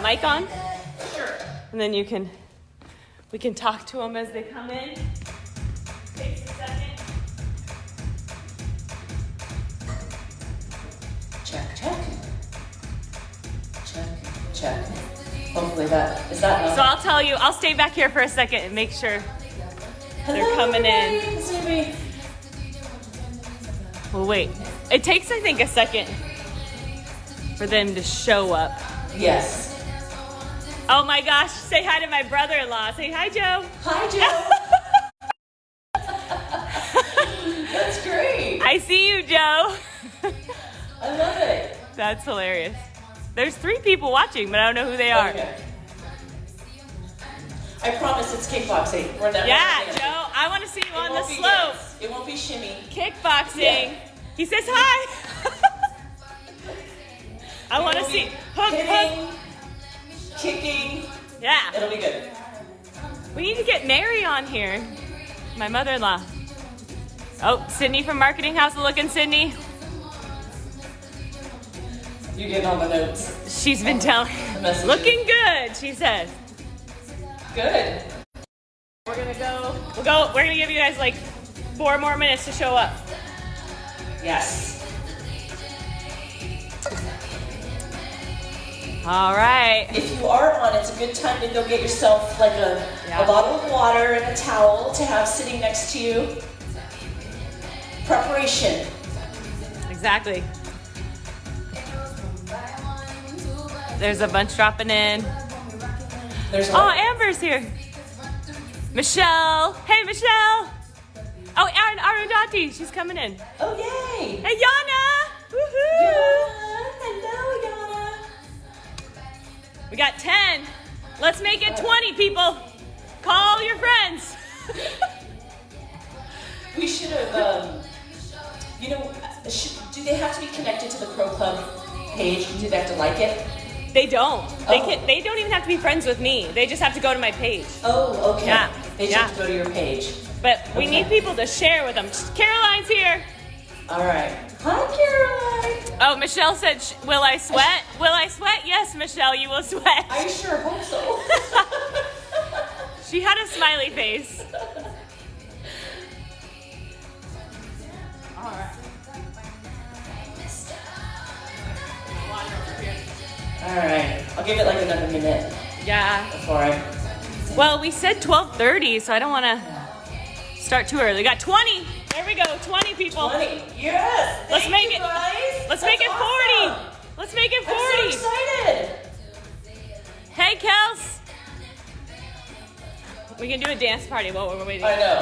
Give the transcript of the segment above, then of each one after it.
mic on? Sure. And then we can talk to them as they come in. Takes a second. Check. Hopefully is that enough? So I'll tell you, I'll stay back here for a second and make sure they're coming in. Well, wait. It takes, I think, a second for them to show up. Yes. Oh my gosh, say hi to my brother-in-law. Say hi, Joe. Hi, Joe. That's great. I see you, Joe. I love it. That's hilarious. There's 3 people watching, but I don't know who they are. Okay. I promise it's kickboxing. We're never Joe, I want to see you on the slope. Dance. It won't be shimmy. Kickboxing. Yeah. He says hi. I want to see. Hook. Kicking. Yeah. It'll be good. We need to get Mary on here. My mother-in-law. Oh, Sydney from Marketing. How's it looking, Sydney? You getting all the notes. She's been telling. Looking good, she says. Good. We're gonna give you guys like 4 more minutes to show up. Yes. All right. If you are on, it's a good time to go get yourself like a bottle of water and a towel to have sitting next to you. Preparation. Exactly. There's a bunch dropping in. Amber's here. Michelle. Hey, Michelle. Oh, Aaron Arundhati. She's coming in. Oh, yay. Hey, Yana. Woohoo. Yana. Hello, Yana. We got 10. Let's make it 20, people. Call your friends. We should have, do they have to be connected to the Pro Club page? Do they have to like it? They don't. They don't even have to be friends with me. They just have to go to my page. Oh, okay. Yeah. They just have to go to your page. But we need people to share with them. Caroline's here. All right. Hi, Caroline. Oh, Michelle said, will I sweat? Will I sweat? Yes, Michelle, you will sweat. I sure hope so. She had a smiley face. All right. All right. I'll give it like another minute. Yeah. Before I... Well, we said 12:30, so I don't want to start too early. We got 20. There we go. 20 people. 20. Yes. Let's make it. Guys. Let's make it 40. Awesome. Let's make it 40. I'm so excited. Hey, Kels. We can do a dance party while we're waiting. I know.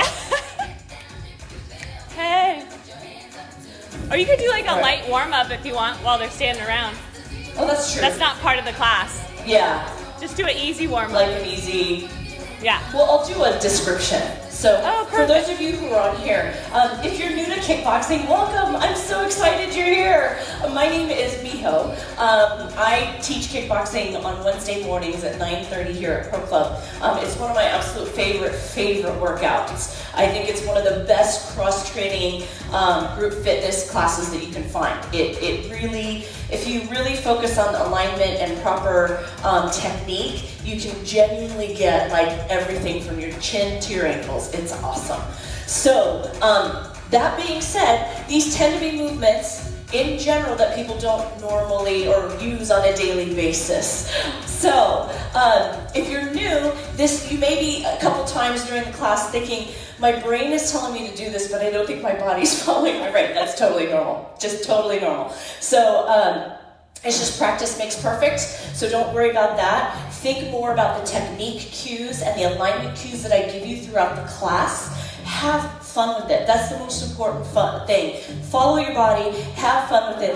Hey. Or you could do like a light warm-up if you want while they're standing around. Oh, that's true. That's not part of the class. Yeah. Just do an easy warm-up. Like an easy... Yeah. Well, I'll do a description. So, for those of you who are on here, if you're new to kickboxing, welcome. I'm so excited you're here. My name is Miho. I teach kickboxing on Wednesday mornings at 9:30 here at Pro Club. It's one of my absolute favorite workouts. I think it's one of the best cross-training group fitness classes that you can find. It really, if you really focus on alignment and proper technique, you can genuinely get like everything from your chin to your ankles. It's awesome. So, that being said, these tend to be movements in general that people don't normally or use on a daily basis. So, if you're new, you may be a couple times during the class thinking, my brain is telling me to do this, but I don't think my body's following my brain. That's totally normal. Just totally normal. So, it's just practice makes perfect, so don't worry about that. Think more about the technique cues and the alignment cues that I give you throughout the class. Have fun with it. That's the most important thing. Follow your body, have fun with it.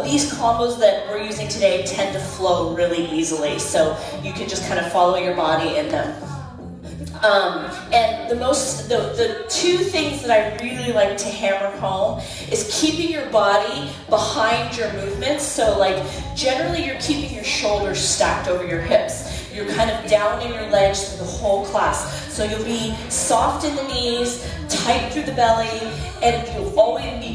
These combos that we're using today tend to flow really easily, so you can just kind of follow your body in them. And the 2 things that I really like to hammer home is keeping your body behind your movements. So like generally you're keeping your shoulders stacked over your hips. You're kind of down in your legs through the whole class. So you'll be soft in the knees, tight through the belly, and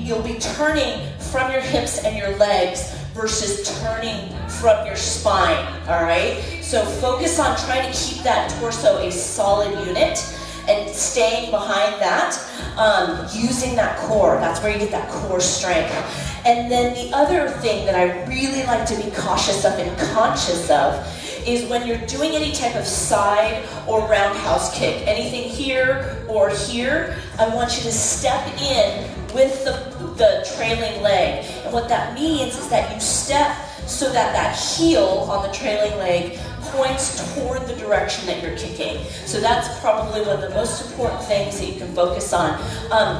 you'll be turning from your hips and your legs versus turning from your spine, all right? So focus on trying to keep that torso a solid unit and staying behind that, using that core. That's where you get that core strength. And then the other thing that I really like to be cautious of and conscious of is when you're doing any type of side or roundhouse kick, anything here or here, I want you to step in with the trailing leg. And what that means is that you step so that that heel on the trailing leg points toward the direction that you're kicking. So that's probably one of the most important things that you can focus on.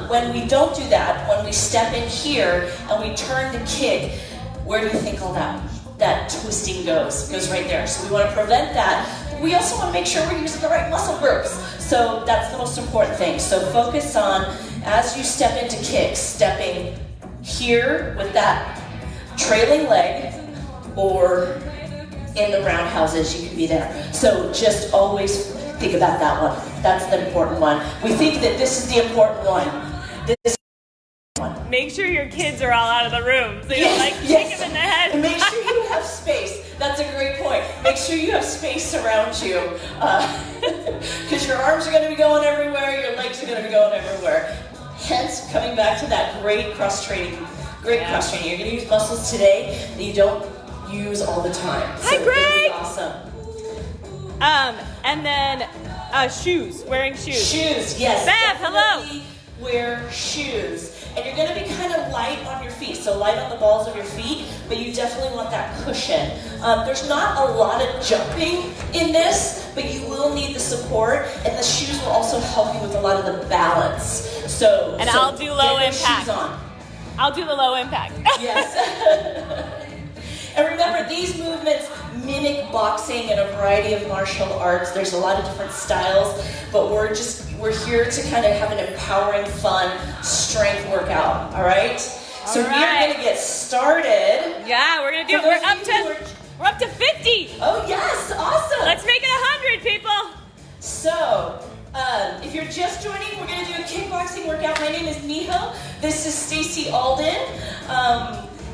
When we don't do that, when we step in here and we turn to kick, where do you think all that twisting goes? It goes right there. So we want to prevent that. We also want to make sure we're using the right muscle groups. So that's the most important thing. So focus on, as you step into kicks, stepping here with that trailing leg, or in the roundhouses, you can be there. So just always think about that one. That's the important one. We think that this is the important one. Make sure your kids are all out of the room, so you kick them in the head. And make sure you have space. That's a great point. Make sure you have space around you, because your arms are going to be going everywhere, your legs are going to be going everywhere. Hence, coming back to that great cross training. Cross training. You're going to use muscles today that you don't use all the time. Hi, Greg. Awesome. And then shoes. Wearing shoes. Shoes. Yes. Bev, hello. Wear shoes. And you're going to be kind of light on your feet, so light on the balls of your feet, but you definitely want that cushion. There's not a lot of jumping in this, but you will need the support, and the shoes will also help you with a lot of the balance. I'll do low impact. Shoes on. I'll do the low impact. Yes. And remember, these movements mimic boxing and a variety of martial arts. There's a lot of different styles, but we're here to kind of have an empowering, fun strength workout, all right? So we're going to get started. Yeah, we're going to do it. We're up to 50. Oh, yes, awesome. Let's make it 100, people. So, if you're just joining, we're going to do a kickboxing workout. My name is Miho. This is Staci, Alden.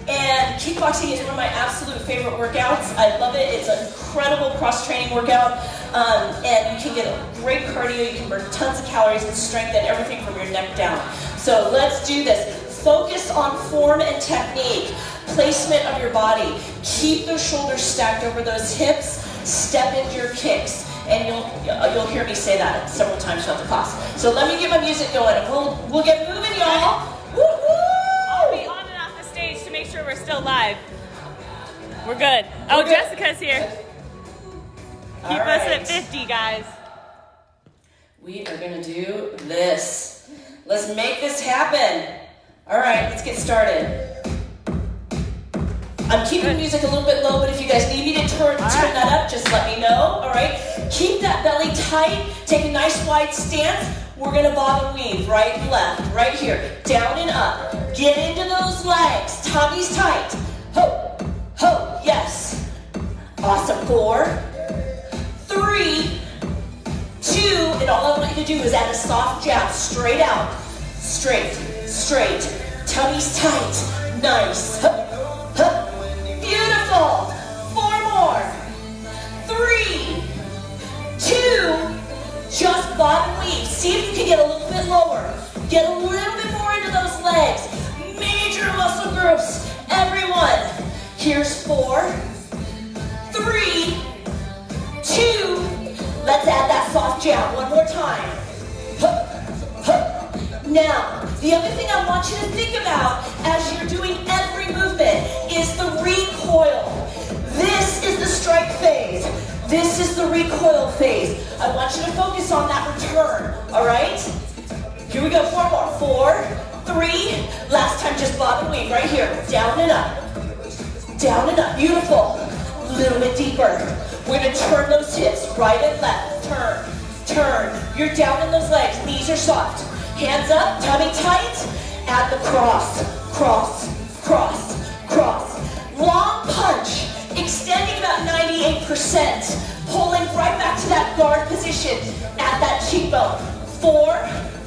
And kickboxing is one of my absolute favorite workouts. I love it. It's an incredible cross-training workout. And you can get a great cardio. You can burn tons of calories and strengthen everything from your neck down. So let's do this. Focus on form and technique. Placement of your body. Keep those shoulders stacked over those hips. Step into your kicks. And you'll hear me say that several times throughout the class. So let me get my music going, and we'll get moving, y'all. Woo-hoo! I'll be on and off the stage to make sure we're still live. We're good. We're good. Jessica's here. Keep us at 50, guys. We are going to do this. Let's make this happen. All right, let's get started. I'm keeping the music a little bit low, but if you guys need me to turn that up, just let me know, all right? Keep that belly tight. Take a nice wide stance. We're going to bob and weave, right and left, right here, down and up. Get into those legs. Tummy's tight. Ho, ho, yes. Awesome. 4, 3, 2, and all I want you to do is add a soft jab, straight out. Straight, straight. Tummy's tight. Nice. Hup, hup. Beautiful. 4 more. 3, 2, just bob and weave. See if you can get a little bit lower. Get a little bit more into those legs. Major muscle groups. Everyone. Here's 4, 3, 2. Let's add that soft jab one more time. Hup, hup. Now, the other thing I want you to think about as you're doing every movement is the recoil. This is the strike phase. This is the recoil phase. I want you to focus on that return, all right? Here we go, 4 more. 4, 3, last time just bob and weave right here. Down and up. Down and up, beautiful. A little bit deeper. We're gonna turn those hips right and left. Turn, turn. You're down in those legs, knees are soft. Hands up, tummy tight. Add the cross, cross, cross, cross. Long punch, extending about 98%. Pulling right back to that guard position. Add that cheekbone. 4,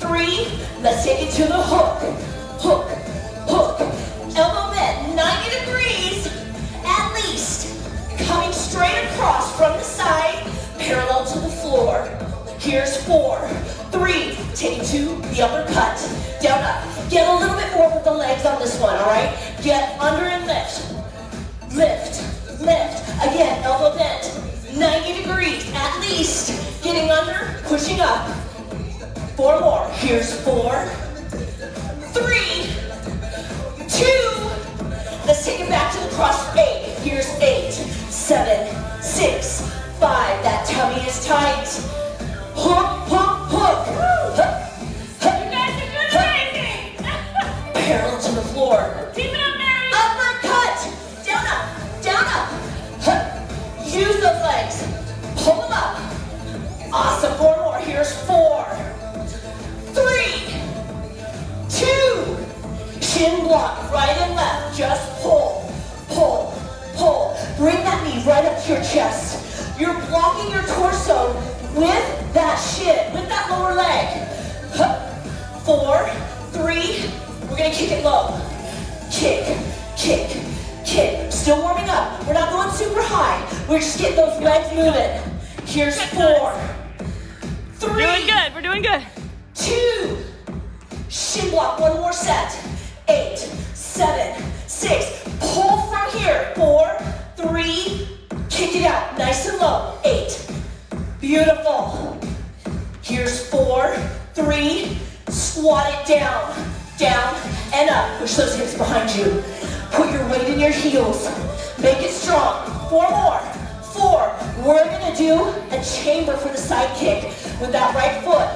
3, let's take it to the hook. Hook, hook. Elbow bend, 90 degrees. Here's 4, 3, take it to the uppercut. Down, up. Get a little bit more with the legs on this one, all right? Get under and lift. Lift, lift. Again, elbow bent. 90 degrees at least. Getting under, pushing up. 4 more. Here's 4, 3, 2. Let's take it back to the cross for 8. Here's 8, 7, 6, 5. That tummy is tight. Hook, hook, hook. You guys are doing amazing. Parallel to the floor. Keep it up, Mary. Uppercut. Down, up, down, up. Use those legs. Pull them up. Awesome. 4 more. Here's 4, 3, 2. Chin block, right and left. Just pull, pull, pull. Bring that knee right up to your chest. You're blocking your torso with that shin, with that lower leg. 4, 3. We're gonna kick it low. Kick, kick, kick. Still warming up. We're not going super high. We're just getting those legs moving. Here's 4, 3. We're doing good. We're doing good. 2. Shin block. One more set. 8, 7, 6. Pull from here. 4, 3. Kick it out. Nice and low. 8. Beautiful. Here's 4, 3. Squat it down. Down and up. Push those hips behind you. Put your weight in your heels. Make it strong. 4 more. 4. We're going to do a chamber for the side kick with that right foot.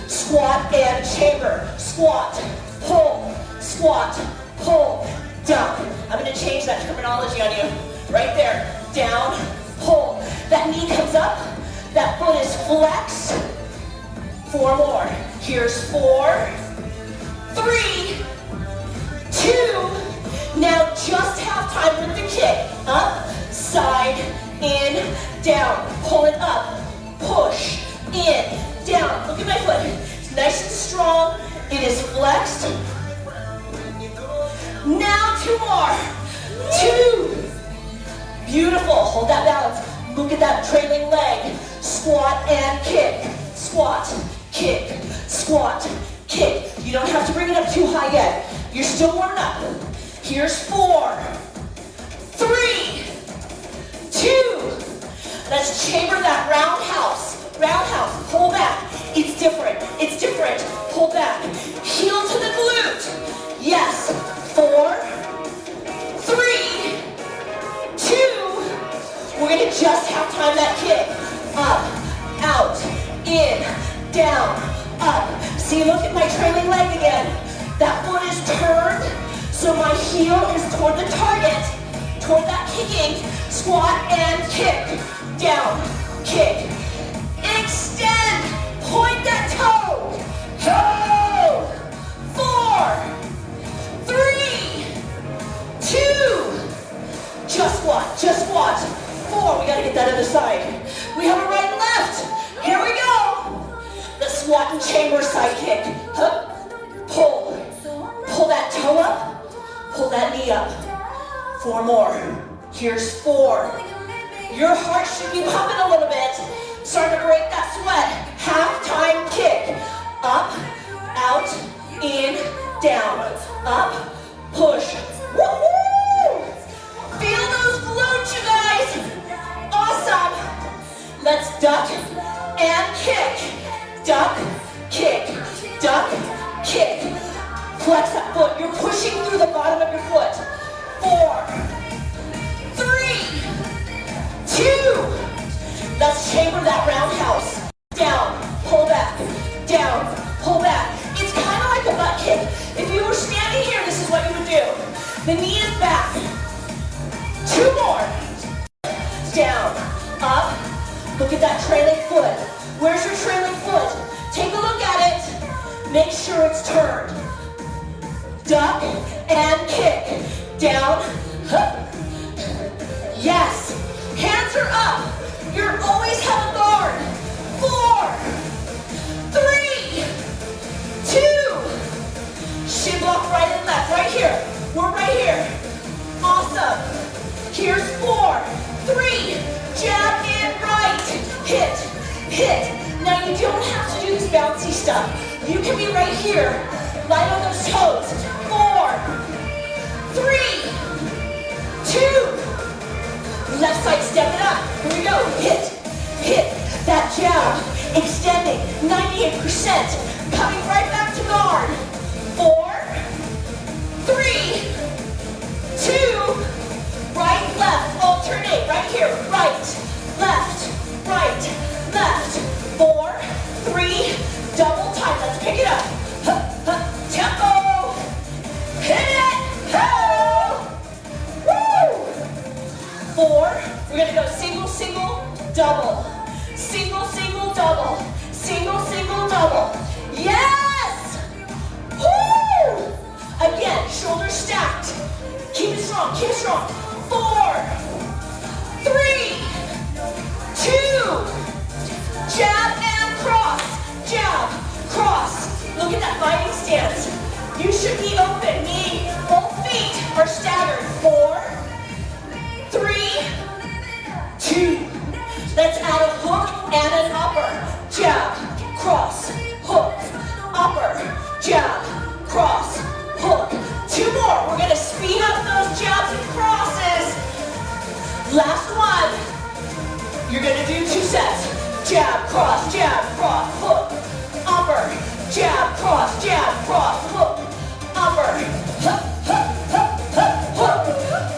Squat and chamber. Squat. Pull. Squat, pull, down. I'm going to change that terminology on you. Right there. Down, pull. That knee comes up. That foot is flexed. 4 more. Here's 4, 3, 2. Now just have time with the kick. Up, side, in, down. Pull it up. Push, in, down. Look at my foot. It's nice and strong. It is flexed. Now 2 more. 2. Beautiful. Hold that balance. Look at that trailing leg. Squat and kick. Squat, kick, squat, kick. You don't have to bring it up too high yet. You're still warming up. Here's 4, 3, 2. Let's chamber that roundhouse. Roundhouse. Pull back. It's different. It's different. Pull back. Heel to the glute. Yes. 4, 3, 2. We're gonna just have time that kick. Up, out, in, down, up. See, look at my trailing leg again. That foot is turned, so my heel is toward the target, toward that kicking. Squat and kick. Down, kick. Extend. Point that toe. Toe. 4, 3, 2. Just squat, just squat. 4, we gotta get that other side. We have a right and left. Here we go. The squat and chamber side kick. Pull. Pull that toe up. Pull that knee up. 4 more. Here's 4. Your heart should be pumping a little bit. Starting to break that sweat. Half-time kick. Up, out, in, down. Up, push. Woo-hoo! Feel those glutes, you guys. Awesome. Let's duck and kick. Duck, kick, duck, kick. Flex that foot. You're pushing through the bottom of your foot. 4, 3, 2. Let's chamber that roundhouse. Down, pull back, down, pull back. It's kind of like a butt kick. If you were standing here, this is what you would do. The knee is back. 2 more. Down, up. Look at that trailing foot. Where's your trailing foot? Take a look at it. Make sure it's turned. Duck and kick. Down. Yes. Hands are up. You're always have a guard. 4, 3, 2. Shin block right and left. Right here. We're right here. Awesome. Here's 4, 3. Jab in right. Hit. Hit. Now you don't have stuff. You can be right here. Light on those toes. 4, 3, 2. Left side, step it up. Here we go. Hit that jab. Extending 98%. Coming right back to guard. 4, 3, 2. Right, left. Alternate. Right here. Right, left, right, left. 4, 3. Double time. Let's pick it up. Tempo. Hit it. Ho. Woo. 4. We're going to go single, single, double. Single, single, double. Single, single, double. Yes! Woo! Again, shoulders stacked. Keep it strong, keep it strong. 4, 3, 2. Jab and cross. Jab, cross. Look at that fighting stance. You should be open. Both feet are staggered. 4, 3, 2. Let's add a hook and an upper. Jab, cross, hook, upper, jab, cross, hook. 2 more. We're going to speed up those jabs and crosses. Last one. You're going to do 2 sets. Jab, cross, hook, upper, jab, cross, hook, upper, hook,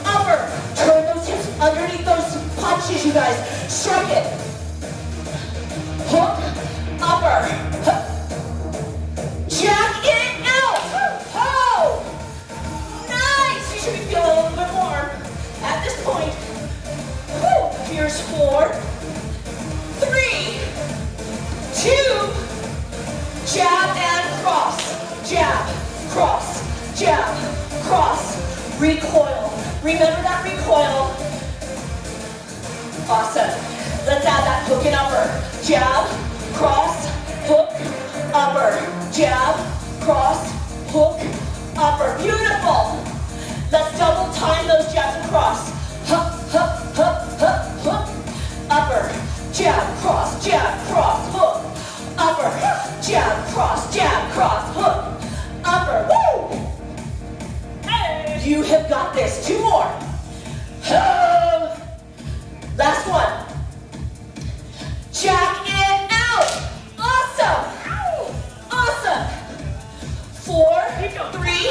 upper. Turn those hips underneath those punches, you guys. Strike it. Hook, upper. Jack it out. Oh, nice. You should be feeling a little bit more at this point. Woo. Here's 4, 3, 2. Jab and cross. Jab, cross, jab, cross. Recoil. Remember that recoil. Awesome. Let's add that hook and upper. Jab, cross, hook, upper. Jab, cross, hook, upper. Beautiful. Let's double time those jabs and cross. Hup, hup, hup, hup, hook, upper. Jab, cross, hook, upper. Jab, cross, hook, upper. Woo! Hey. You have got this. 2 more. Last one. Jack it out. Awesome. Awesome. 4, 3.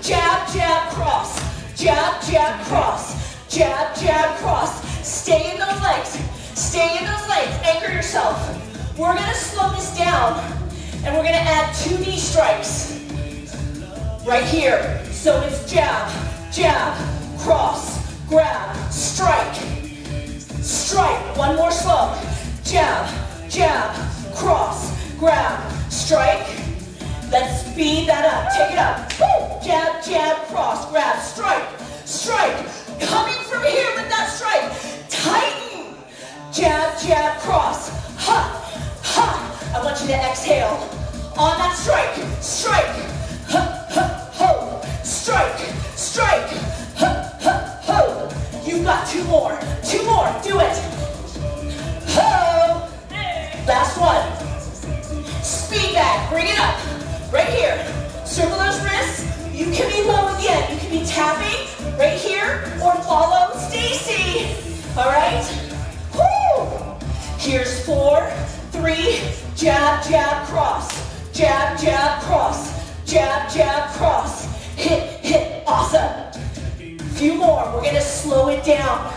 Jab, cross. Jab, cross. Jab, cross. Stay in those legs. Stay in those legs. Anchor yourself. We're going to slow this down, and we're going to add 2 knee strikes. Right here. So it's jab, cross, grab, strike. Strike. One more slow. Jab, cross, grab, strike. Let's speed that up. Take it up. Woo. Jab, cross, grab, strike. Strike. Coming from here with that strike. Tighten. Jab, cross. Ha, ha. I want you to exhale. On that strike. Strike. Ha, ha, ho. Strike. Strike. Ha, ha, ho. You've got 2 more. 2 more. Do it. Ho. Last one. Speed back. Bring it up. Right here. Circle those wrists. You can be low again. You can be tapping right here or follow Staci. All right? Woo. Here's 4, 3. Jab, cross. Jab, cross. Jab, cross. Hit. Awesome. Few more. We're going to slow it down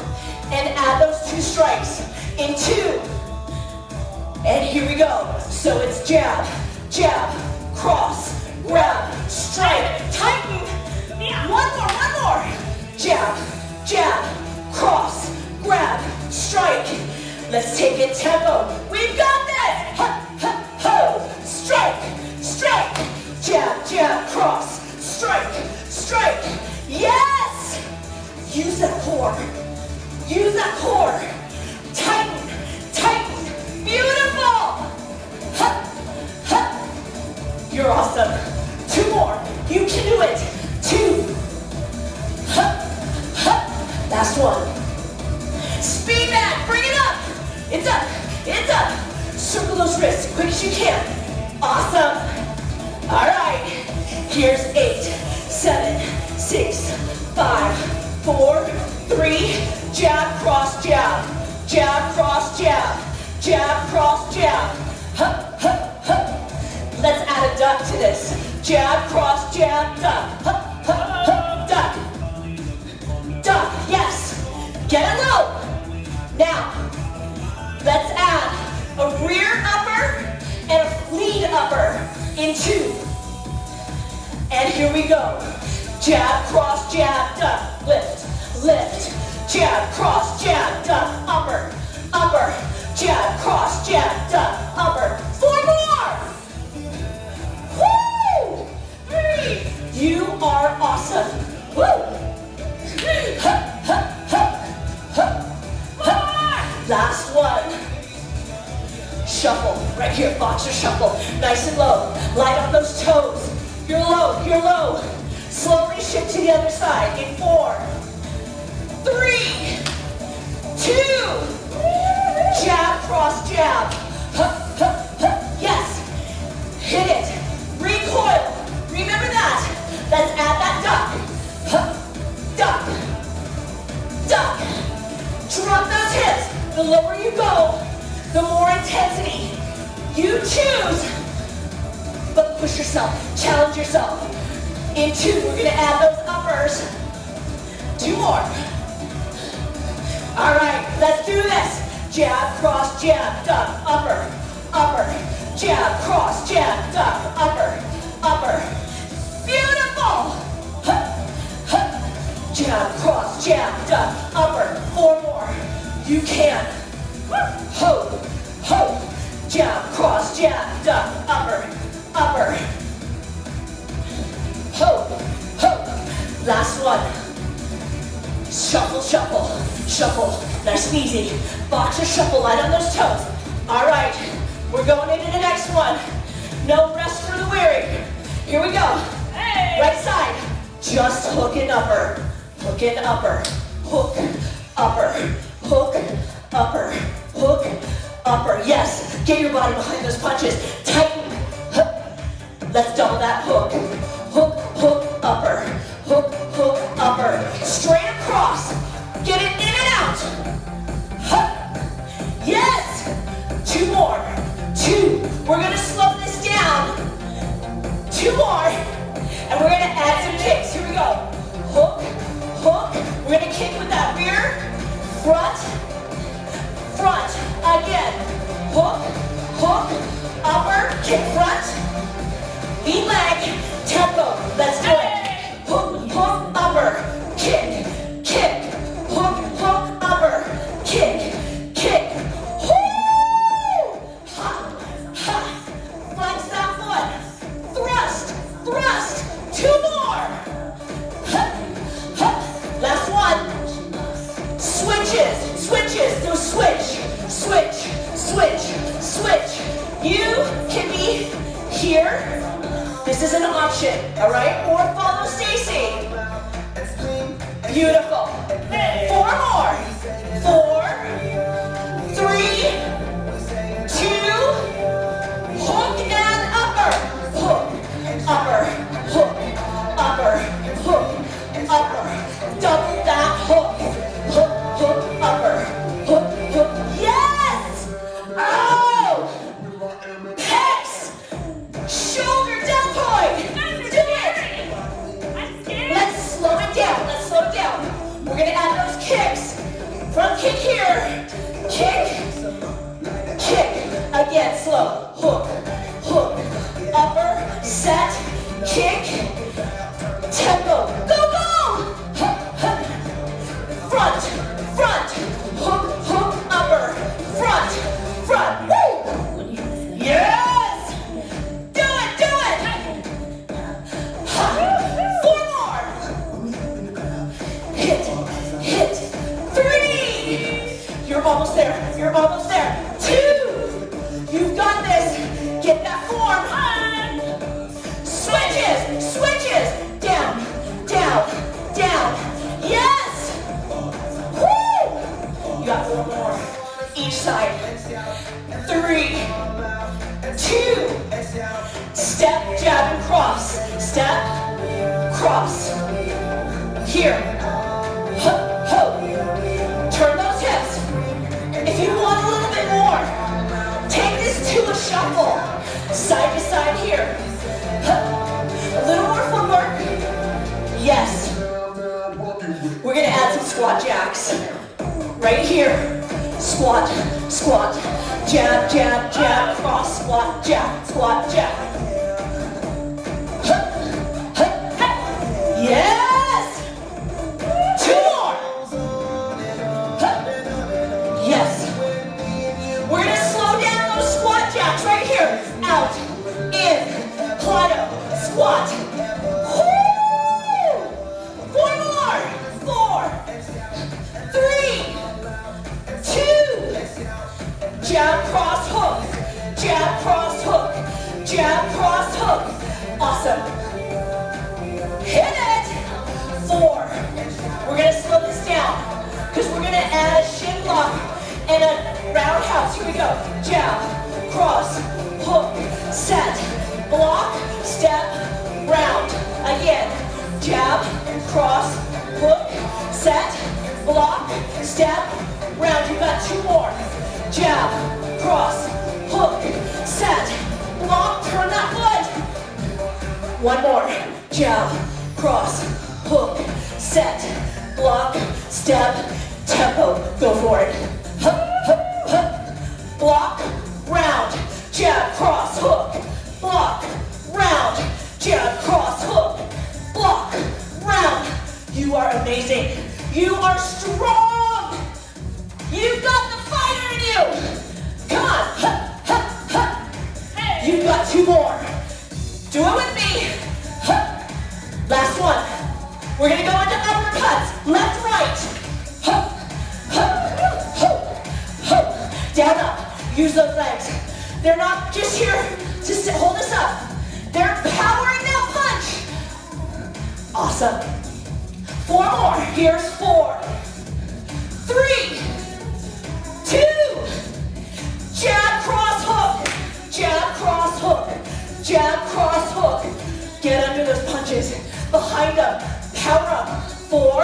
and add those 2 strikes in 2. And here we go. So it's jab, cross, grab, strike, tighten. One more. Jab, cross, grab, strike. Let's take it tempo. We've got this. Ha, ho. Strike. Jab, cross, strike. Yes. Use that core. Tighten. Beautiful. You're awesome. 2 more. You can do it. 2. Last one. Speed back. Bring it up. It's up. Circle those wrists quick as you can. Awesome. All right. Here's 8, 7, 6, 5, 4, 3. Jab, cross, jab. Jab, cross, jab. Jab, cross, jab. Hup, hup, hup. Let's add a duck to this. Jab, cross, jab, duck. Hup, hup, hup, duck. Duck, yes. Get it low. Now, let's add a rear upper and a lead upper in 2. And here we go. Jab, cross, jab, duck. Lift, lift. Jab, cross, jab, duck. Upper, upper. Jab, cross, jab, duck. Upper. 4 more. Woo! 3. You are awesome. Woo! Hup, hup, hup, hup, hup. Last one. Shuffle. Right here, boxer shuffle. Nice and low. Light on those toes. You're low, you're low. Slowly shift to the other side in 4, 3, 2. Jab, cross, jab. Hup, hup, hup. Yes. Hit it. Recoil. Remember that. Let's add that duck. Hup, duck, duck. Drop those hips. The lower you go, the more intensity. You choose, but push yourself, challenge yourself. In 2, we're gonna add those uppers. 2 more. All right, let's do this. Jab, cross, jab, duck, upper, upper. Jab, cross, jab, duck, upper, upper. Beautiful. Hup, hup. Jab, cross, jab, duck, upper. 4 more. You can. Ho, ho. Jab, cross, jab, duck, upper, upper. Ho, ho. Last one. Shuffle, shuffle, shuffle. Nice and easy. Boxer shuffle, light on those toes. All right, we're going into the next one. No rest for the weary. Here we go. Hey. Right side. Just hook and upper. Hook and upper. Hook, upper. Hook, upper. Hook, upper. Yes, get your body behind those punches. Tighten. Let's double that hook. Hook, hook, upper. Hook, hook, upper. Straight across. Get it in and out. Hup. Yes. 2 more. 2. We're going to slow this down. 2 more. And we're going to add some kicks. Here we go. Hook, hook. We're going to kick with that rear. Front, front. Again. Hook, hook, upper. Kick front. Lead leg. Tempo. Let's do it. Hook, hook, upper. Kick, kick. Hook, hook, upper. Kick, kick. Woo! Ha, ha. Flex that foot. Thrust, thrust. 2 more. Ha, ha. Last one. Switches, switches. So switch, switch, switch, switch. You can be here. This is an option, all right? Or follow Staci. Beautiful. 4 more. 4, 3, 2. Hook and upper. Hook, upper, hook, upper, hook, upper. Double that hook. Hook, hook, upper. Hook, hook. Yes! Oh! Pecs! Shoulder deltoid! Do it! Let's slow it down. Let's slow it down. We're gonna add those kicks. Front kick here. Kick. Kick. Again, slow. Hook. Hook. Upper. Set. Kick. Tempo. Go, go! Hup, hup. Front. Front. Hook. Hook. Upper. Front. Front. Woo! Yes! Do it! Do it! Ha. 4 more. Hit. Hit. 3. You're almost there. You're almost there. 2. You've got this. Get that form. Switches. Switches. cross. Here. Ho, ho. Turn those hips. If you want a little bit more, take this to a shuffle. Side to side here. A little more footwork. Yes. We're gonna add some squat jacks. Right here. Squat, squat, jab, jab, jab, cross, squat, jab, squat, jab. Yes! 2 more. Yes. We're gonna slow down those squat jacks right here. Out, in, Plyo, squat. Woo! 4 more. 4, 3, 2. Jab, cross, hook. Jab, cross, hook. Jab, cross, hook. Awesome. Hit it. 4. We're gonna slow this down because we're gonna add a shin block and a roundhouse. Here we go. Jab, cross, hook, set, block, step, round. Again. Jab, cross, hook, set, block, step, round. You got 2 more. Jab, cross, hook, set, block. Turn that foot. 1 more. Jab, cross, hook, set, block, step, tempo. Go for it. Hup, hup, hup. Block, round, jab, cross, hook, block, round, jab, cross, hook, block, round. You are amazing. You are strong. You've got the fighter in you. Come on. Hup, hup, hup. Hey. You've got 2 more. Do it with me. Hup. Last one. We're gonna go into uppercuts. Left, right. Hup, hup, hup, hup. Down, up. Use those legs. They're not just here to hold us up. They're powering that punch. Awesome. 4 more. Here's 4, 3, 2. Jab, cross, hook. Jab, cross, hook. Jab, cross, hook. Get under those punches. Behind them. Power up. 4.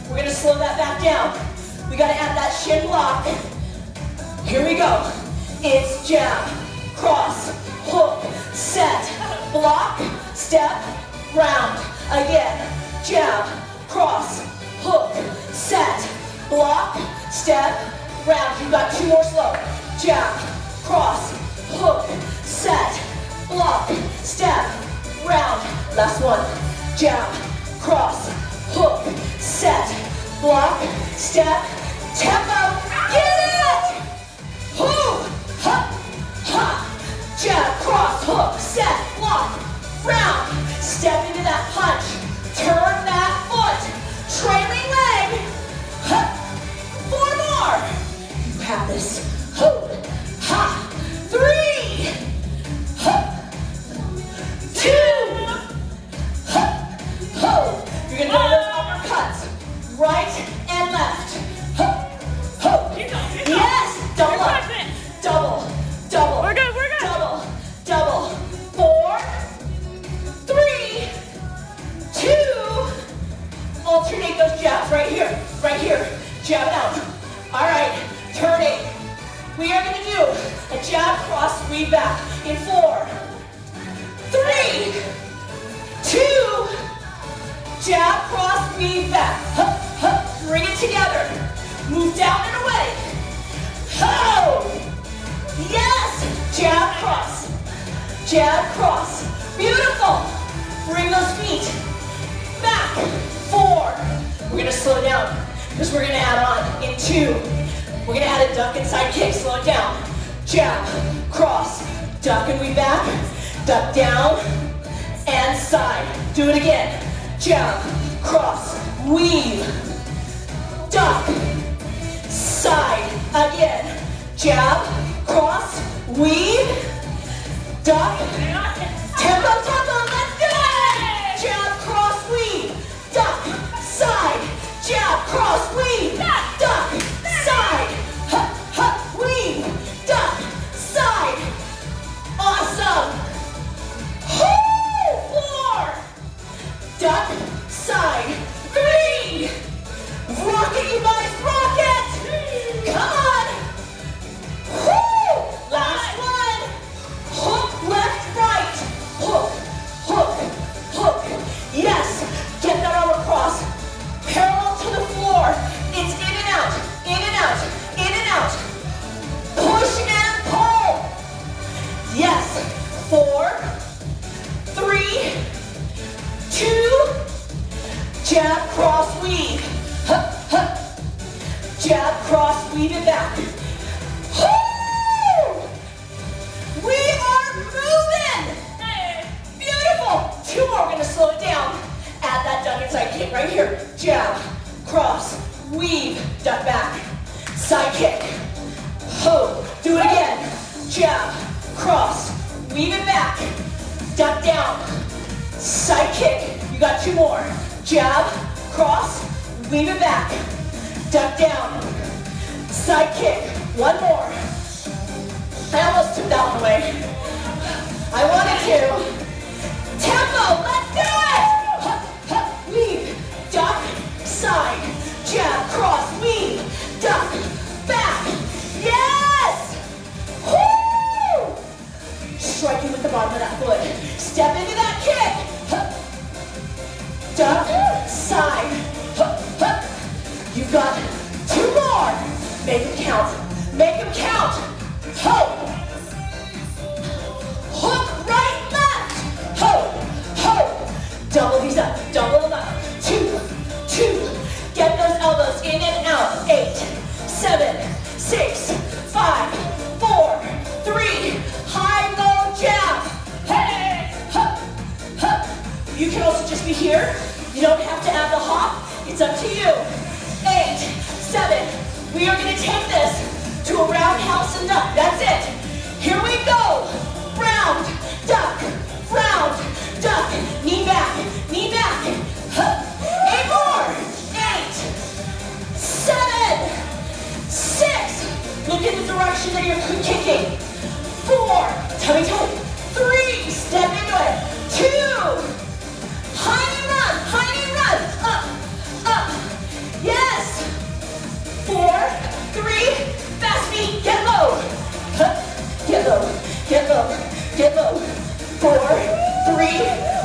We're gonna slow that back down. We gotta add that shin block. Here we go. It's jab, cross, hook, set, block, step, round. Again. Jab, cross, hook, set, block, step, round. You got 2 more slow. Jab, cross, hook, set, block, step, round. Last one. Jab, cross, hook, set, block, step, tempo. Get it! Hoo, ha, ha. Jab, cross, hook, set, block, round. Step into that punch. Turn that foot. Trailing leg. Ha. 4 more. You have this. Hoo, ha. 3. Ha. 2. Ha. Ho. You're gonna go to those uppercuts. Right and left. Ho. Ho. Yes. Double up. Double. Double. We're good. We're good. Double. Double. 4, 3, 2. Alternate those jabs right here. Right here. Jab it out. All right. Turning. We are gonna do a jab, cross, weave back in 4, 3, 2. Jab, cross, weave back. Hup, hup. Bring it together. Move down and away. Ho! Yes! Jab, cross. Jab, cross. Beautiful. Bring those feet back. 4. We're gonna slow down because we're gonna add on in 2. We're gonna add a duck and side kick. Slow it down. Jab, cross, duck and weave back. Duck down and side. Do it again. Jab, cross, weave, duck, side. Again. Jab, cross, weave, duck. Tempo, tempo, let's do it! Jab, cross, weave, duck, side. Jab, cross, weave, duck, side. Hup, hup, weave, duck, side. Awesome. 4, duck, side, 3. Rock it, you guys, rock it. Come on. Woo! Last one. Hook, left, right. Hook, hook, hook. Yes, get that arm across. Parallel to the floor. It's in and out, in and out, in and out. Push and pull. Yes, 4, 3, 2, jab, cross, weave. Hup, hup. Jab, cross, weave it back. Woo! We are moving. Beautiful. 2 more, we're gonna slow it down. Add that duck and side kick right here. Jab, cross, weave, duck back. Side kick. Ho, do it again. Jab, cross, weave it back. Duck down. Side kick. You got 2 more. Jab, cross, weave it back. Duck down. Side kick. 1 more. I almost took that one away. I wanted to. Tempo, let's do it! Hup, hup, weave, duck, side, jab, cross, weave, duck, back. Yes! Woo! Striking with the bottom of that foot. Step into that kick. Hup. Duck, side, hup, hup. You've got 2 more. Make them count. Make them count. Ho! Hook, right, left. Ho, ho. Double these up, double them up. 2, 2. Get those elbows in and out. 8, 7, 6, 5, 4, 3. High, low, jab. Hey, hup, hup. You can also just be here. You don't have to add the hop. It's up to you. 8, 7. We are going to take this to a roundhouse and duck. That's it. Here we go. Round, duck, knee back, hup. 8 more, 8, 7, 6, look in the direction that you're kicking. 4, tummy tight, 3, step into it, 2, high knee run, up, yes, 4, 3, fast feet, get low, hup. Get low, 4, 3,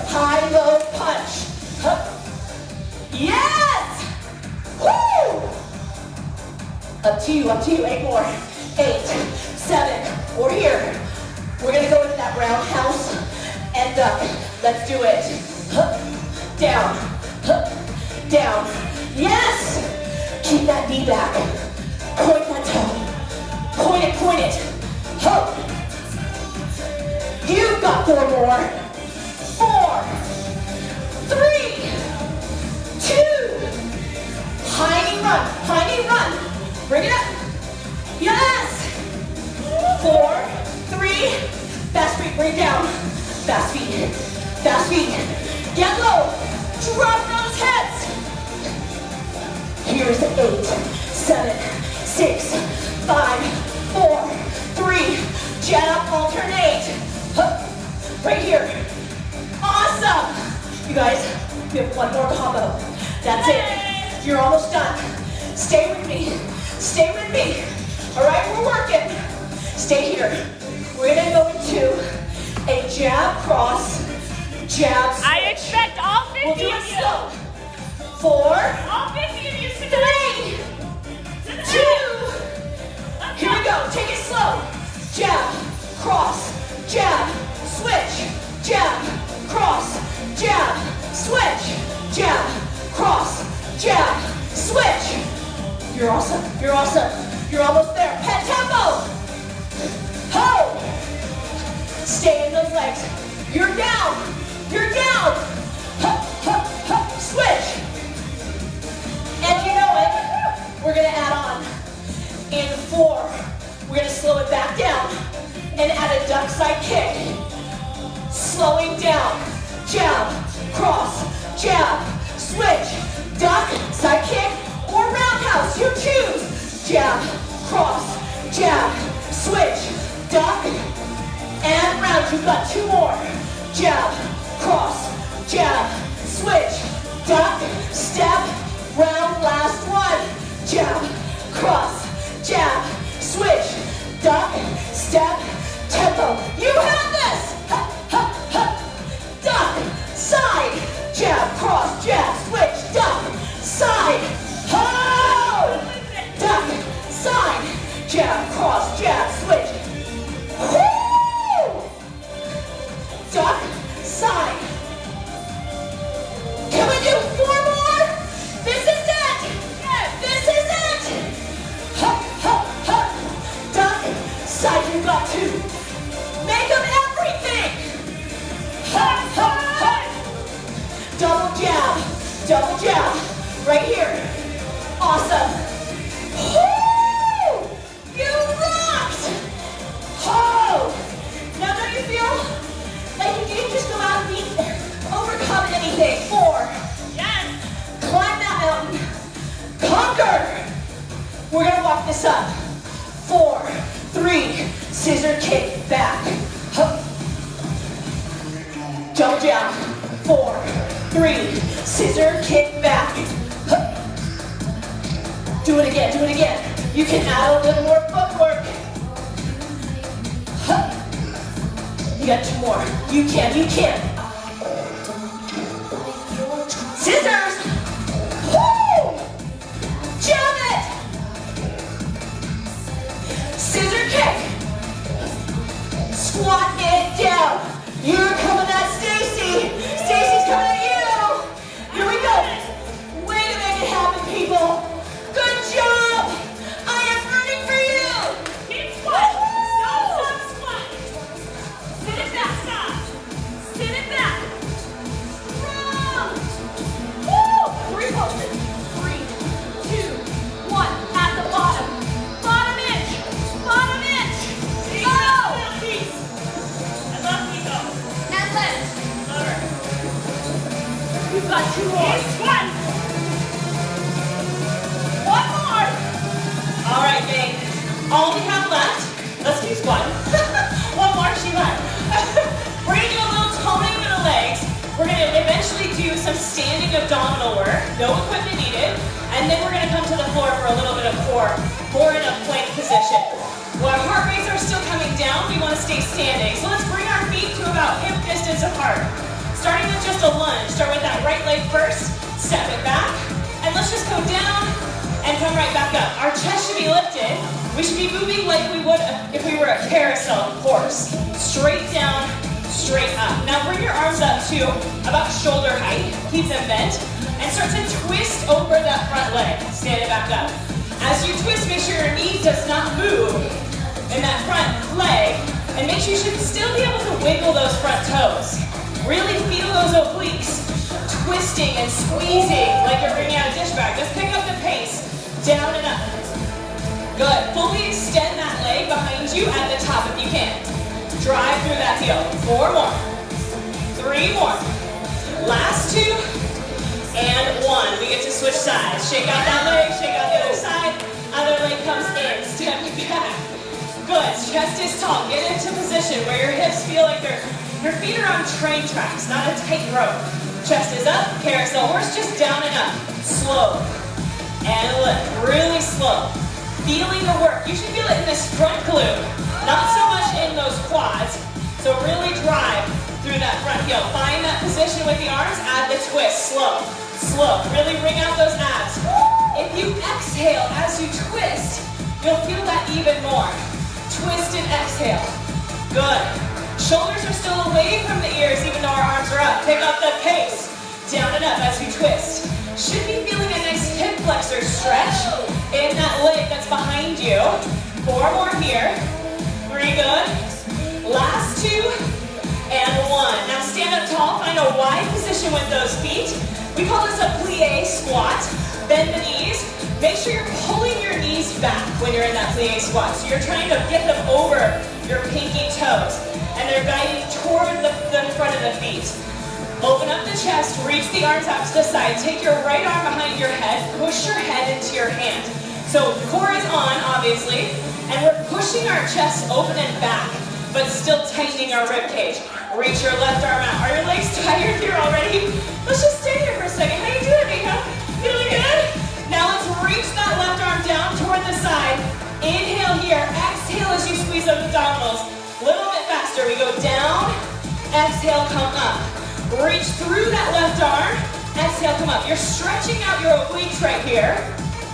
high, low, punch. Hup. Yes! Woo! Up to you, 8 more. 8, 7, we're here. We're gonna go into that roundhouse and duck. Let's do it. Hup, down, yes! Keep that knee back. Point that toe. Point it. Hup. You've got 4 more. 4, 3, 2. High knee run. Bring it up. Yes. 4, 3. Fast feet, bring it down. Fast feet. Get low. Drop those heads. Here's 8, 7, 6, 5, 4, 3. Jab, alternate. Hup. Right here. Awesome. You guys, we have 1 more combo. That's it. You're almost done. Stay with me. All right, we're working. Stay here. We're gonna go into a jab, cross, jab, switch. I expect all 50 We'll do it of you. slow. 4, All 50 of you. 3, 2. Here we go. Take it slow. Jab, cross, jab, switch, jab, cross, jab, switch, jab, cross, jab, switch. You're awesome. You're almost there. Pet tempo. Ho. Stay in those legs. You're down. Hup, switch. And you know it. We're gonna add on. In 4, we're gonna slow it back down and add a duck side kick. Slowing down. Jab, cross, jab, switch, duck, side kick, or roundhouse. You choose. Jab, cross, jab, switch, duck, and round. You've got 2 more. Jab, cross, jab, switch, We're gonna walk this up. 4, 3, scissor kick back. Hup. Double jump. 4, 3, scissor kick back. Hup. Do it again, do it again. You can add a little more footwork. Hup. You got 2 more. You can, you can. Scissors. Woo! Jump it. Scissor kick. Squat it down. You're coming at Staci. Staci's coming at you. Here we go. Way to make it happen, people. Good job. I am rooting for you. Keep squat. Stop squat. Sit it back. Stop. Sit it back. Wrong. Woo. 3 pulses. 3, 2, 1. At the bottom. Bottom inch. Bottom inch. Go. I love Miho. Hand left. Lower. You've got 2 more. Squat. 1 more. All right, gang. All we have left, let's do squat. 1 more, she left. We're gonna do a little toning of the legs. We're gonna eventually do some standing abdominal work, no equipment needed, and then we're gonna come to the floor for a little bit of core, more in a plank position. While our heart rates are still coming down, we wanna stay standing. So let's bring our feet to about hip distance apart. Starting with just a lunge. Start with that right leg first, step it back, and let's just go down and come right back up. Our chest should be lifted. We should be moving like we would if we were a carousel horse. Straight down, straight up. Now bring your arms up to about shoulder height. Keep them bent. And start to twist over that front leg. Stand it back up. As you twist, make sure your knee does not move in that front leg. And make sure you should still be able to wiggle those front toes. Really feel those obliques. Twisting and squeezing like you're bringing out a dish bag. Just pick up the pace. Down and up. Good. Fully extend that leg behind you at the top if you can. Drive through that heel. 4 more. 3 more. Last 2. And 1. We get to switch sides. Shake out that leg. Shake out the other side. Other leg comes in. Step it back. Good. Chest is tall. Get into position where your hips feel like your feet are on train tracks, not a tight rope. Chest is up. Carousel horse. Just down and up. Slow. And lift, really slow. Feeling the work. You should feel it in this front glute, not so much in those quads. So really drive through that front heel. Find that position with the arms, add the twist, slow, slow. Really bring out those abs. If you exhale as you twist, you'll feel that even more. Twist and exhale. Good. Shoulders are still away from the ears even though our arms are up. Pick up the pace. Down and up as you twist. Should be feeling a nice hip flexor stretch in that leg that's behind you. 4 more here. 3, good. Last 2, and 1. Now stand up tall, find a wide position with those feet. We call this a plie squat. Bend the knees. Make sure you're pulling your knees back when you're in that plie squat. So you're trying to get them over your pinky toes. And they're guiding toward the front of the feet. Open up the chest, reach the arms out to the side. Take your right arm behind your head, push your head into your hand. So core is on, obviously, and we're pushing our chest open and back, but still tightening our rib cage. Reach your left arm out. Are your legs tired here already? Let's just stay here for a second. How you doing, Miho? Feeling good? Now let's reach that left arm down toward the side. Inhale here, exhale as you squeeze those abdominals. A little bit faster. We go down, exhale, come up. Reach through that left arm, exhale, come up. You're stretching out your obliques right here.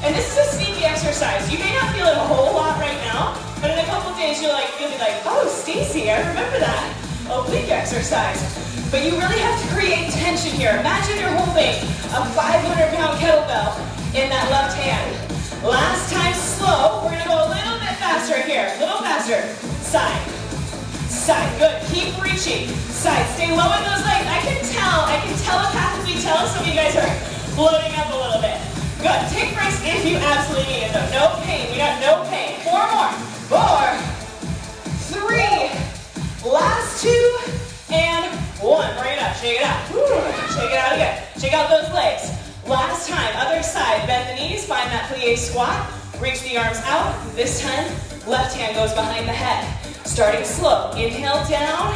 And this is a sneaky exercise. You may not feel it a whole lot right now, but in a couple days you'll be like, oh, Staci, I remember that oblique exercise. But you really have to create tension here. Imagine you're holding a 500-pound kettlebell in that left hand. Last time slow, we're gonna go a little bit faster here. A little faster. Side. Side, good. Keep reaching. Side, stay low in those legs. I can telepathically tell some of you guys are floating up a little bit. Good. Take breaks if you absolutely need it though. No pain. We got no pain. 4 more. 4, 3. Last 2 and 1. Bring it up. Shake it out. Shake it out again. Shake out those legs. Last time. Other side. Bend the knees. Find that plie squat. Reach the arms out. This time, left hand goes behind the head. Starting slow. Inhale down,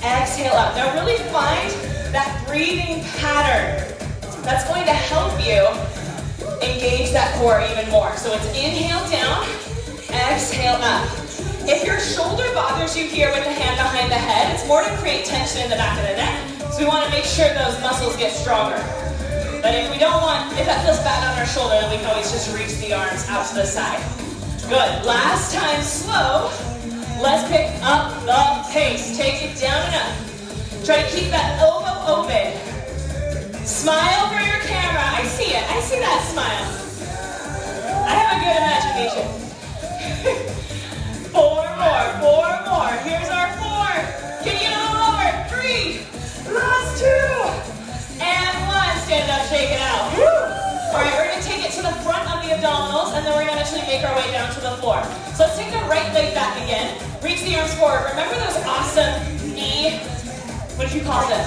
exhale out. Now really find that breathing pattern. That's going to help you engage that core even more. So it's inhale down, exhale up. If your shoulder bothers you here with the hand behind the head, it's more to create tension in the back of the neck. So we want to make sure those muscles get stronger. But if we don't want, if that feels bad on our shoulder, then we can always just reach the arms out to the side. Good. Last time, slow. Let's pick up the pace. Take it down and up. Try to keep that elbow open. Smile for your camera. I see it. I see that smile. I have a good imagination. 4 more. 4 more. Here's our 4. Can you get a little lower? 3. Last 2. And 1. Stand up, shake it out. Woo. All right, we're going to take it to the front of the abdominals, and then we're going to actually make our way down to the floor. So let's take the right leg back again. Reach the arms forward. Remember those awesome knee, what did you call them?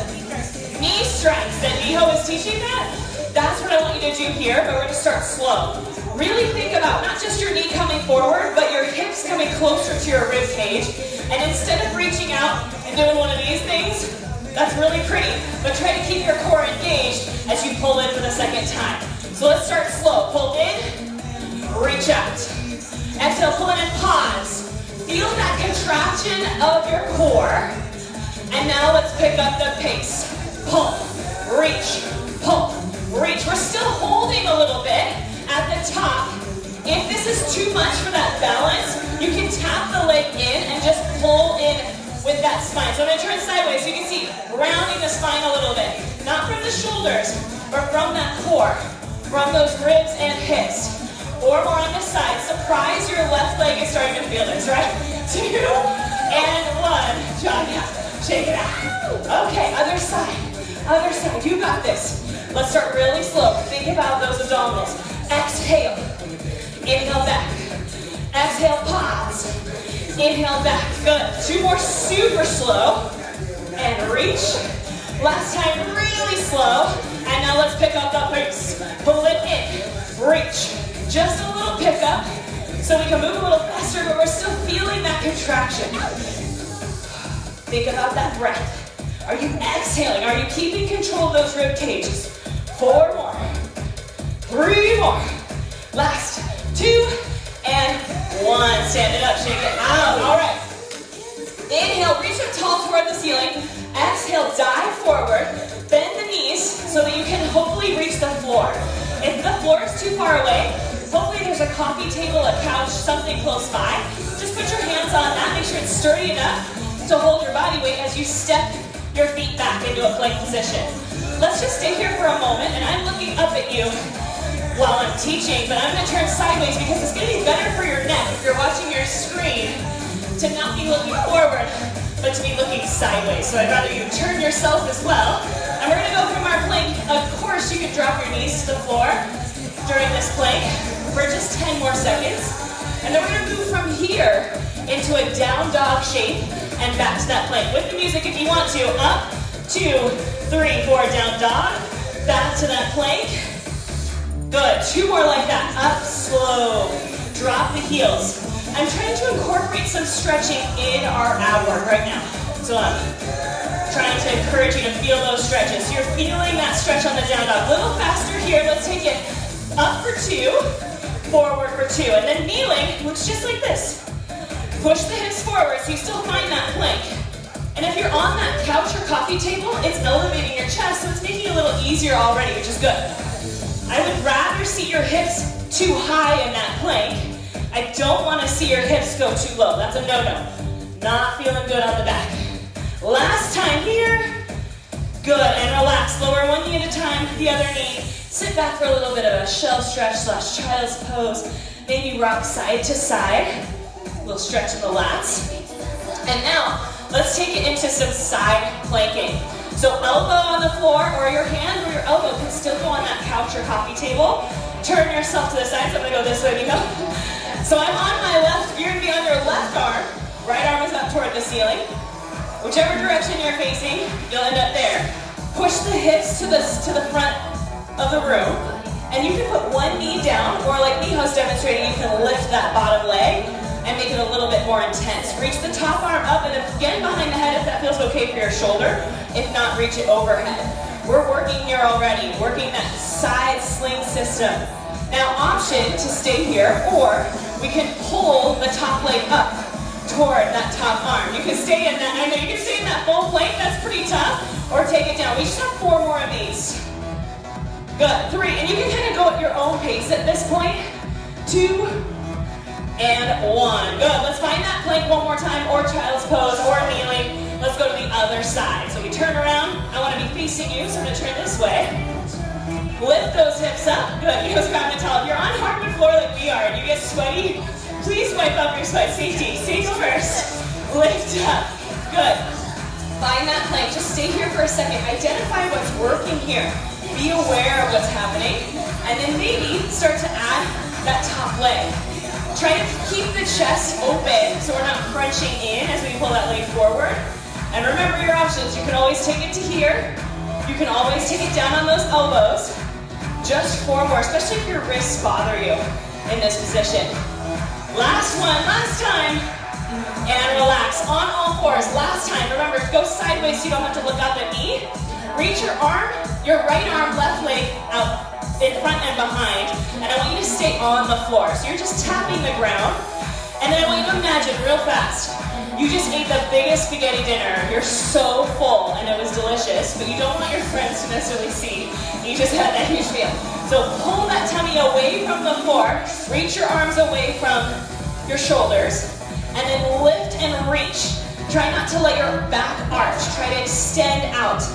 Knee strengths that Miho is teaching that? That's what I want you to do here, but we're going to start slow. Really think about not just your knee coming forward, but your hips coming closer to your rib cage. And instead of reaching out and doing one of these things, that's really pretty, but try to keep your core engaged as you pull in for the second time. So let's start slow. Pull in, reach out. Exhale, pull in and pause. Feel that contraction of your core. And now let's pick up the pace. Pull, reach, we're still holding a little bit at the top. If this is too much for that balance, you can tap the leg in and just pull in with that spine. So I'm gonna turn sideways so you can see rounding the spine a little bit. Not from the shoulders, but from that core, from those ribs and hips. 4 more on this side. Surprise, your left leg is starting to feel this, right? 2 and 1. John, yeah, shake it out. Okay, other side. Other side, you got this. Let's start really slow. Think about those abdominals. Exhale. Inhale back. Exhale, pause. Inhale back. Good. 2 more super slow. And reach. Last time, really slow. And now let's pick up the pace. Pull it in. Reach. Just a little pickup. So we can move a little faster, but we're still feeling that contraction. Think about that breath. Are you exhaling? Are you keeping control of those rib cages? 4 more. 3 more. Last 2 and 1. Stand it up, shake it out. All right. Inhale, reach up tall toward the ceiling. Exhale, dive forward. Bend the knees so that you can hopefully reach the floor. If the floor is too far away, hopefully there's a coffee table, a couch, something close by. Just put your hands on that. Make sure it's sturdy enough to hold your body weight as you step your feet back into a plank position. Let's just stay here for a moment, and I'm looking up at you while I'm teaching, but I'm going to turn sideways because it's going to be better for your neck if you're watching your screen to not be looking forward, but to be looking sideways. So I'd rather you turn yourself as well. And we're going to go from our plank. Of course, you can drop your knees to the floor during this plank for just 10 more seconds. And then we're going to move from here into a down dog shape and back to that plank. With the music if you want to. Up, 2, 3, 4, down dog. Back to that plank. Good. 2 more like that. Up, slow. Drop the heels. I'm trying to incorporate some stretching in our hour right now. So I'm trying to encourage you to feel those stretches. So you're feeling that stretch on the down dog. A little faster here. Let's take it up for 2, forward for 2. And then kneeling looks just like this. Push the hips forward so you still find that plank. And if you're on that couch or coffee table, it's elevating your chest, so it's making it a little easier already, which is good. I would rather see your hips too high in that plank. I don't want to see your hips go too low. That's a no-no. Not feeling good on the back. Last time here. Good, and relax. Lower one knee at a time, the other knee. Sit back for a little bit of a shelf stretch / child's pose. Maybe rock side to side. A little stretch in the lats. And now, let's take it into some side planking. So elbow on the floor, or your hand or your elbow can still go on that couch or coffee table. Turn yourself to the side, so I'm gonna go this way, Miho. So I'm on my left, you're gonna be on your left arm. Right arm is up toward the ceiling. Whichever direction you're facing, you'll end up there. Push the hips to the front of the room. And And you can put one knee down, or like Miho's demonstrating, you can lift that bottom leg and make it a little bit more intense. Reach the top arm up and again behind the head if that feels okay for your shoulder. If not, reach it overhead. We're working here already, working that side sling system. Now option to stay here, or we can pull the top leg up toward that top arm. You can stay in that, I know you can stay in that full plank, that's pretty tough, or take it down. We just have 4 more of these. Good, 3, and you can kind of go at your own pace at this point. 2, and 1. Good, let's find that plank one more time, or child's pose, or kneeling. Let's go to the other side. So we turn around, I want to be facing you, so I'm going to turn this way. Lift those hips up. Good, Miho's grabbing the towel. If you're on hardwood floor like we are and you get sweaty, please wipe up your sweat. Safety first. Lift up. Good. Find that plank. Just stay here for a second. Identify what's working here. Be aware of what's happening. And then maybe start to add that top leg. Try to keep the chest open so we're not crunching in as we pull that leg forward. And remember your options. You can always take it to here. You can always take it down on those elbows. Just 4 more, especially if your wrists bother you in this position. Last one, last time. And relax on all 4s. Last time, remember, go sideways so you don't have to look up at me. Reach your arm, your right arm, left leg out in front and behind. And I want you to stay on the floor. So you're just tapping the ground. And then I want you to imagine real fast. You just ate the biggest spaghetti dinner. You're so full and it was delicious, but you don't want your friends to necessarily see. You just had that huge meal. So pull that tummy away from the floor. Reach your arms away from your shoulders. And then lift and reach. Try not to let your back arch. Try to extend out.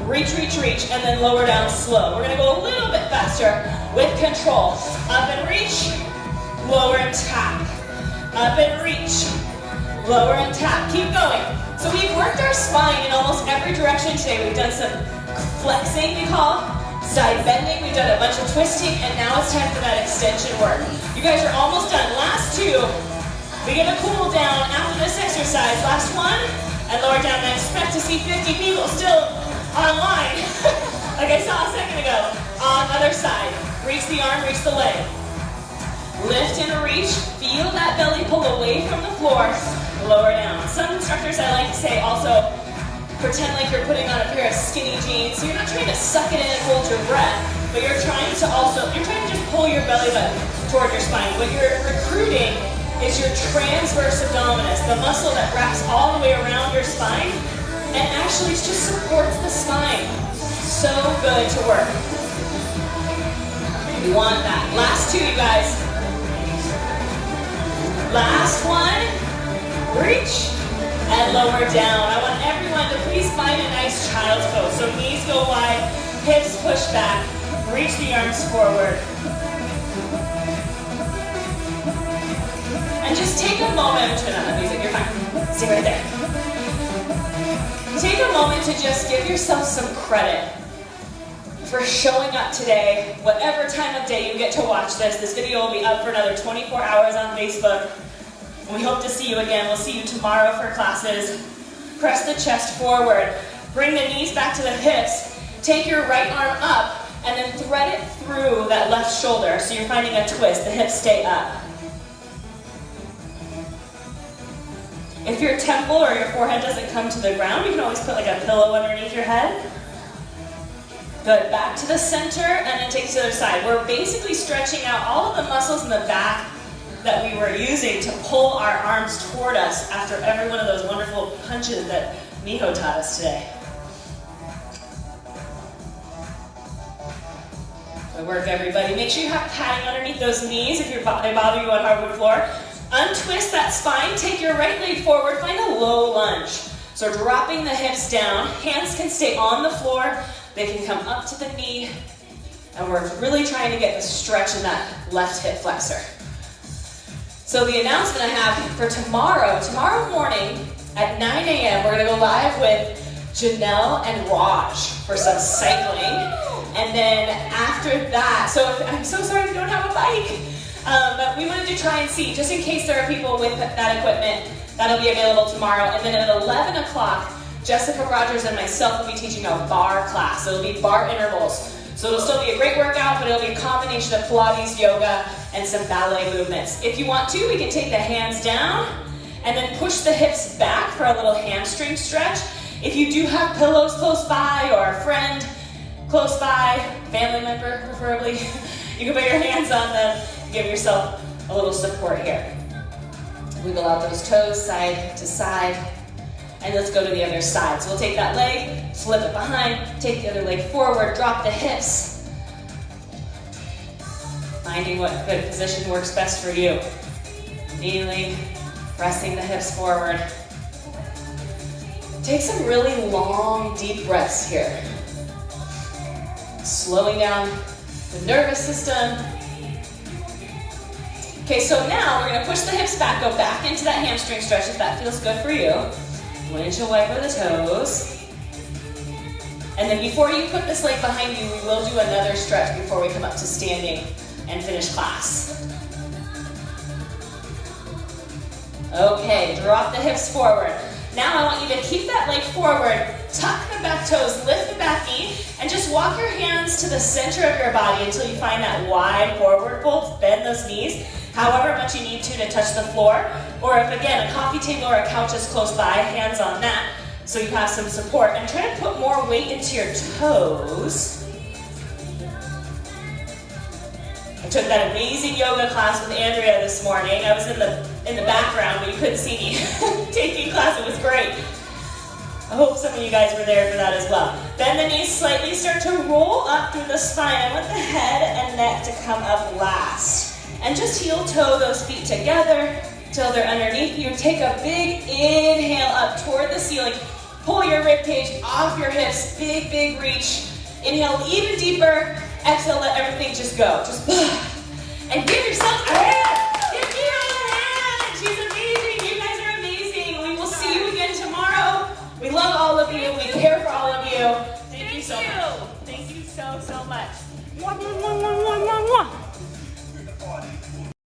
Reach, reach, reach, and then lower down slow. We're gonna go a little bit faster with control. Up and reach, lower and tap. Up and reach, lower and tap. Keep going. So we've worked our spine in almost every direction today. We've done some flexing, we call, side bending. We've done a bunch of twisting, and now it's time for that extension work. You guys are almost done. Last 2. We get a cool down after this exercise. Last 1, and lower down. And I expect to see 50 people still online, like I saw a second ago. On the other side. Reach the arm, reach the leg. Lift and reach. Feel that belly pull away from the floor. Lower down. Some instructors, I like to say, also pretend like you're putting on a pair of skinny jeans. So you're not trying to suck it in and hold your breath, but you're trying to just pull your belly button toward your spine. What you're recruiting is your transverse abdominis, the muscle that wraps all the way around your spine and actually just supports the spine. So good to work. You want that. Last 2, you guys. Last 1. Reach and lower down. I want everyone to please find a nice child's pose. So knees go wide, hips push back, reach the arms forward. And just take a moment, turn on the music, you're fine. Stay right there. Take a moment to just give yourself some credit for showing up today, whatever time of day you get to watch this. This video will be up for another 24 hours on Facebook. And we hope to see you again. We'll see you tomorrow for classes. Press the chest forward. Bring the knees back to the hips. Take your right arm up and then thread it through that left shoulder. So you're finding a twist. The hips stay up. If your temple or your forehead doesn't come to the ground, you can always put like a pillow underneath your head. Good, back to the center and then take it to the other side. We're basically stretching out all of the muscles in the back that we were using to pull our arms toward us after every one of those wonderful punches that Miho taught us today. Good work, everybody. Make sure you have padding underneath those knees if they bother you on hardwood floor. Untwist that spine, take your right leg forward, find a low lunge. So dropping the hips down, hands can stay on the floor, they can come up to the knee, and we're really trying to get the stretch in that left hip flexor. So the announcement I have for tomorrow morning at 9 a.m., we're gonna go live with Janelle and Raj for some cycling. And then after that, I'm so sorry if you don't have a bike. But we wanted to try and see, just in case there are people with that equipment, that'll be available tomorrow. And then at 11 o'clock, Jessica Rogers and myself will be teaching a barre class. So it'll be barre intervals. So it'll still be a great workout, but it'll be a combination of Pilates, yoga, and some ballet movements. If you want to, we can take the hands down and then push the hips back for a little hamstring stretch. If you do have pillows close by or a friend close by, family member preferably, you can put your hands on them and give yourself a little support here. Wiggle out those toes side to side. And let's go to the other side. So we'll take that leg, flip it behind, take the other leg forward, drop the hips. Finding what good position works best for you. Kneeling, pressing the hips forward. Take some really long, deep breaths here. Slowing down the nervous system. Okay, so now we're gonna push the hips back, go back into that hamstring stretch if that feels good for you. Windshield wiper the toes. And then before you put this leg behind you, we will do another stretch before we come up to standing and finish class. Okay, drop the hips forward. Now I want you to keep that leg forward, tuck the back toes, lift the back knee, and just walk your hands to the center of your body until you find that wide forward fold. Bend those knees, however much you need to touch the floor. Or if, again, a coffee table or a couch is close by, hands on that so you have some support. And try to put more weight into your toes. I took that amazing yoga class with Andrea this morning. I was in the background, but you couldn't see me taking class. It was great. I hope some of you guys were there for that as well. Bend the knees slightly, start to roll up through the spine. I want the head and neck to come up last. And just heel toe those feet together till they're underneath you. Take a big inhale up toward the ceiling. Pull your rib cage off your hips. Big, big reach. Inhale even deeper. Exhale, let everything just go. Just and give yourself a hand. Give Miho a hand. She's amazing. You guys are amazing. We will see you again tomorrow. We love all of you. We care for all of you. Thank you so much. Thank you so much.